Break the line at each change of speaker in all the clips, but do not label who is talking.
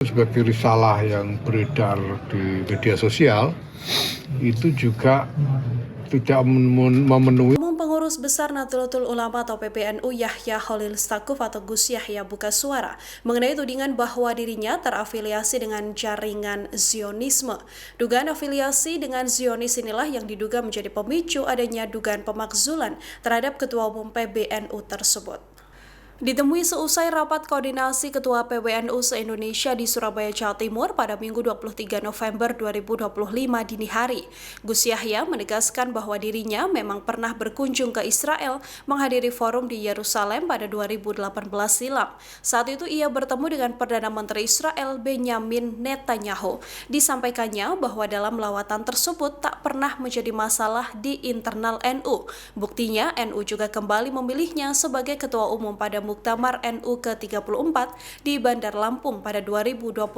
Sebagai risalah yang beredar di media sosial itu juga tidak memenuhi.
Pengurus Besar Nahdlatul Ulama atau PBNU Yahya Khalil Stakuf atau Gus Yahya buka suara mengenai tudingan bahwa dirinya terafiliasi dengan jaringan Zionisme. Dugaan afiliasi dengan Zionis inilah yang diduga menjadi pemicu adanya dugaan pemakzulan terhadap Ketua Umum PBNU tersebut. Ditemui seusai rapat koordinasi Ketua PBNU se-Indonesia di Surabaya, Jawa Timur pada Minggu 23 November 2025 dini hari, Gus Yahya menegaskan bahwa dirinya memang pernah berkunjung ke Israel menghadiri forum di Yerusalem pada 2018 silam. Saat itu ia bertemu dengan Perdana Menteri Israel Benyamin Netanyahu. Disampaikannya bahwa dalam lawatan tersebut tak pernah menjadi masalah di internal NU. Buktinya NU juga kembali memilihnya sebagai Ketua Umum pada Muktamar NU ke-34 di Bandar Lampung pada 2021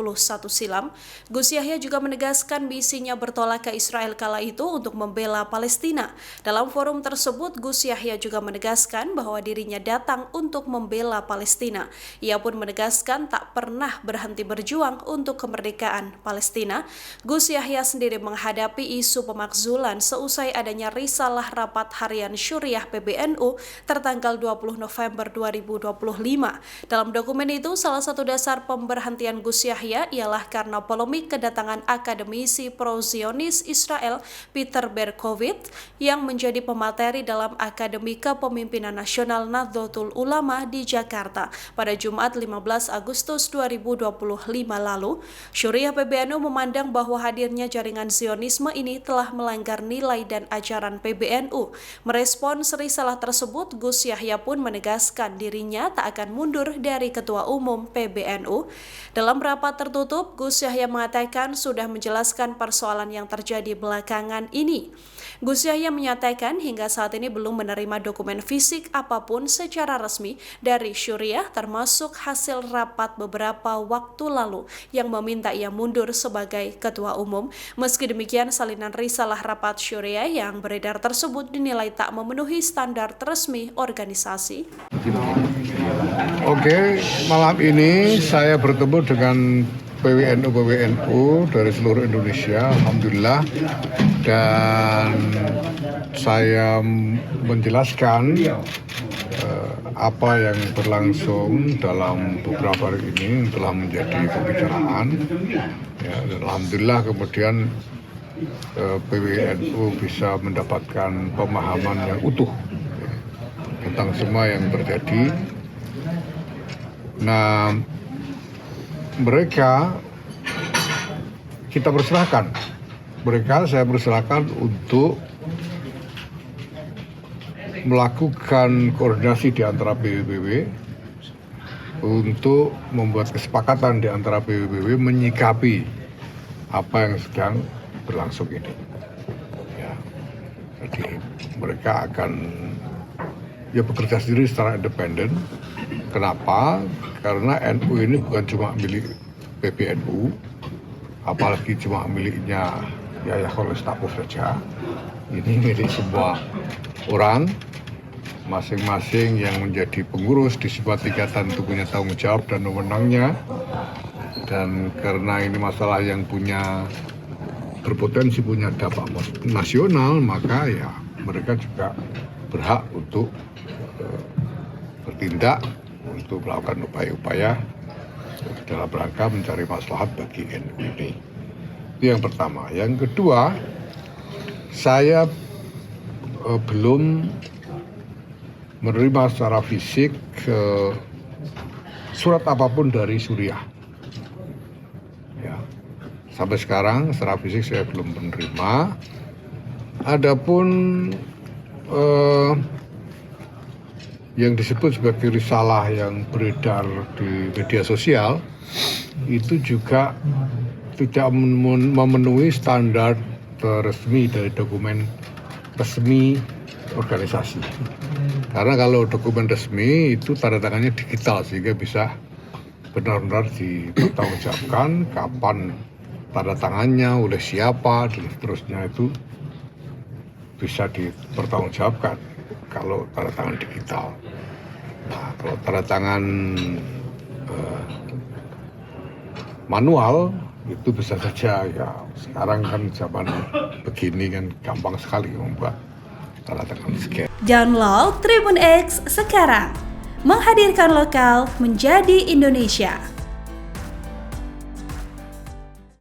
silam. Gus Yahya juga menegaskan misinya bertolak ke Israel kala itu untuk membela Palestina. Dalam forum tersebut, Gus Yahya juga menegaskan bahwa dirinya datang untuk membela Palestina. Ia pun menegaskan tak pernah berhenti berjuang untuk kemerdekaan Palestina. Gus Yahya sendiri menghadapi isu pemakzulan seusai adanya risalah rapat harian Syuriah PBNU tertanggal 20 November 2025. Dalam dokumen itu, salah satu dasar pemberhentian Gus Yahya ialah karena polemik kedatangan akademisi pro-Zionis Israel Peter Berkowitz yang menjadi pemateri dalam Akademi Kepemimpinan Nasional Nahdlatul Ulama di Jakarta pada Jumat 15 Agustus 2025 lalu. Syuriah PBNU memandang bahwa hadirnya jaringan Zionisme ini telah melanggar nilai dan ajaran PBNU. Merespons risalah tersebut, Gus Yahya pun menegaskan dirinya tak akan mundur dari Ketua Umum PBNU. Dalam rapat tertutup, Gus Yahya mengatakan sudah menjelaskan persoalan yang terjadi belakangan ini. Gus Yahya menyatakan hingga saat ini belum menerima dokumen fisik apapun secara resmi dari Syuriah, termasuk hasil rapat beberapa waktu lalu yang meminta ia mundur sebagai Ketua Umum. Meski demikian, salinan risalah rapat Syuriah yang beredar tersebut dinilai tak memenuhi standar resmi organisasi.
Oke, malam ini saya bertemu dengan PWNU dari seluruh Indonesia, alhamdulillah, dan saya menjelaskan apa yang berlangsung dalam beberapa hari ini telah menjadi pembicaraan. Ya, dan alhamdulillah kemudian PWNU bisa mendapatkan pemahaman yang utuh tentang semua yang terjadi. Nah, saya persilahkan untuk melakukan koordinasi di antara PBBW untuk membuat kesepakatan di antara PBBW menyikapi apa yang sedang berlangsung ini. Ya, jadi mereka akan bekerja sendiri secara independen. Kenapa? Karena NU ini bukan cuma milik PBNU, apalagi cuma miliknya Yahya Khalil Stakuf saja. Ini milik semua orang, masing-masing yang menjadi pengurus di sebuah tingkatan itu punya tanggung jawab dan wewenangnya. Dan karena ini masalah yang berpotensi punya dampak nasional, maka ya mereka juga berhak untuk bertindak untuk melakukan upaya-upaya dalam rangka mencari maslahat bagi NU ini. Itu yang pertama. Yang kedua, saya belum menerima secara fisik surat apapun dari Suriah. Ya, sampai sekarang secara fisik saya belum menerima. Adapun yang disebut sebagai risalah yang beredar di media sosial itu juga tidak memenuhi standar resmi dari dokumen resmi organisasi. Karena kalau dokumen resmi itu tanda tangannya digital sehingga bisa benar-benar dipertanggungjawabkan kapan tanda tangannya, oleh siapa, dan seterusnya itu bisa dipertanggungjawabkan kalau tanda tangan digital. Nah, kalau tanda tangan manual itu bisa saja ya. Sekarang kan zaman begini kan gampang sekali membuat tanda tangan scan.
Download Tribun X sekarang, menghadirkan lokal menjadi Indonesia.